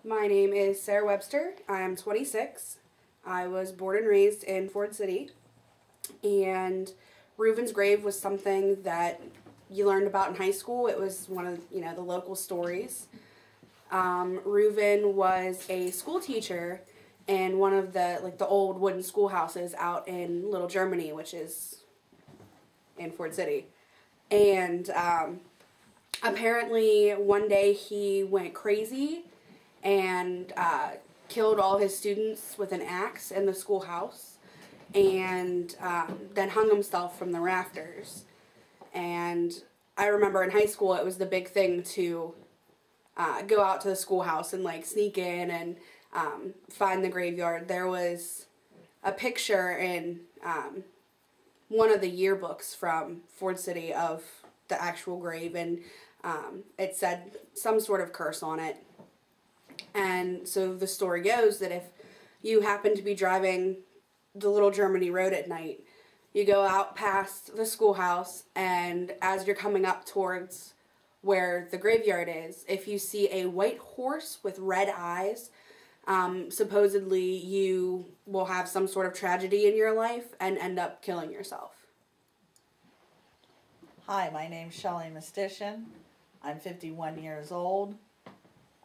My name is Sarah Webster. I'm 26. I was born and raised in Ford City, and Reuben's grave was something that you learned about in high school. It was one of the local stories. Reuben was a school teacher in one of the old wooden schoolhouses out in Little Germany, which is in Ford City, and apparently one day he went crazy and killed all his students with an axe in the schoolhouse, and then hung himself from the rafters. And I remember in high school it was the big thing to go out to the schoolhouse and sneak in and find the graveyard. There was a picture in one of the yearbooks from Ford City of the actual grave, and it said some sort of curse on it. And so the story goes that if you happen to be driving the Little Germany Road at night, you go out past the schoolhouse, and as you're coming up towards where the graveyard is, if you see a white horse with red eyes, supposedly you will have some sort of tragedy in your life and end up killing yourself. Hi, my name's Shelley Mistician. I'm 51 years old.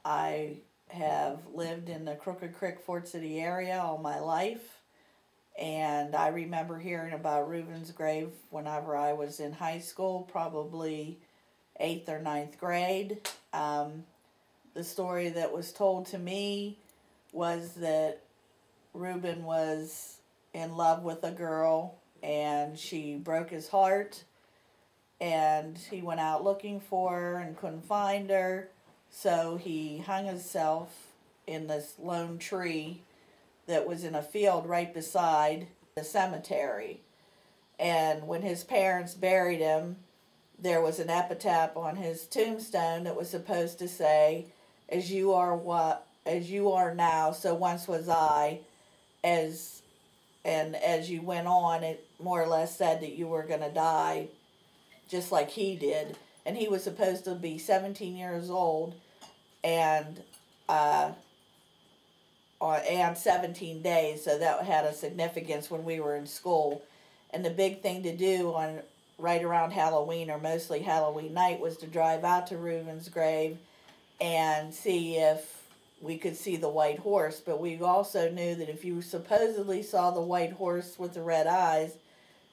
I have lived in the Crooked Creek, Ford City area all my life, and I remember hearing about Reuben's grave whenever I was in high school, probably 8th or 9th grade. The story that was told to me was that Reuben was in love with a girl and she broke his heart, and he went out looking for her and couldn't find her, so he hung himself in this lone tree that was in a field right beside the cemetery. And when his parents buried him, there was an epitaph on his tombstone that was supposed to say, as you are now, so once was I. As you went on, it more or less said that you were going to die just like he did. And he was supposed to be 17 years old and 17 days, so that had a significance when we were in school. And the big thing to do on right around Halloween, or mostly Halloween night, was to drive out to Reuben's grave and see if we could see the white horse. But we also knew that if you supposedly saw the white horse with the red eyes,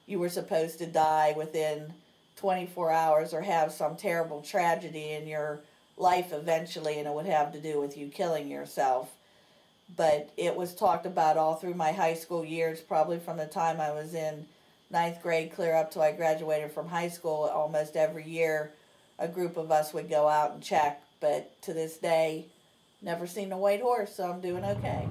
you were supposed to die within 24 hours or have some terrible tragedy in your life eventually, and it would have to do with you killing yourself. But it was talked about all through my high school years, probably from the time I was in 9th grade clear up till I graduated from high school. Almost every year a group of us would go out and check, but to this day never seen a white horse, so I'm doing okay.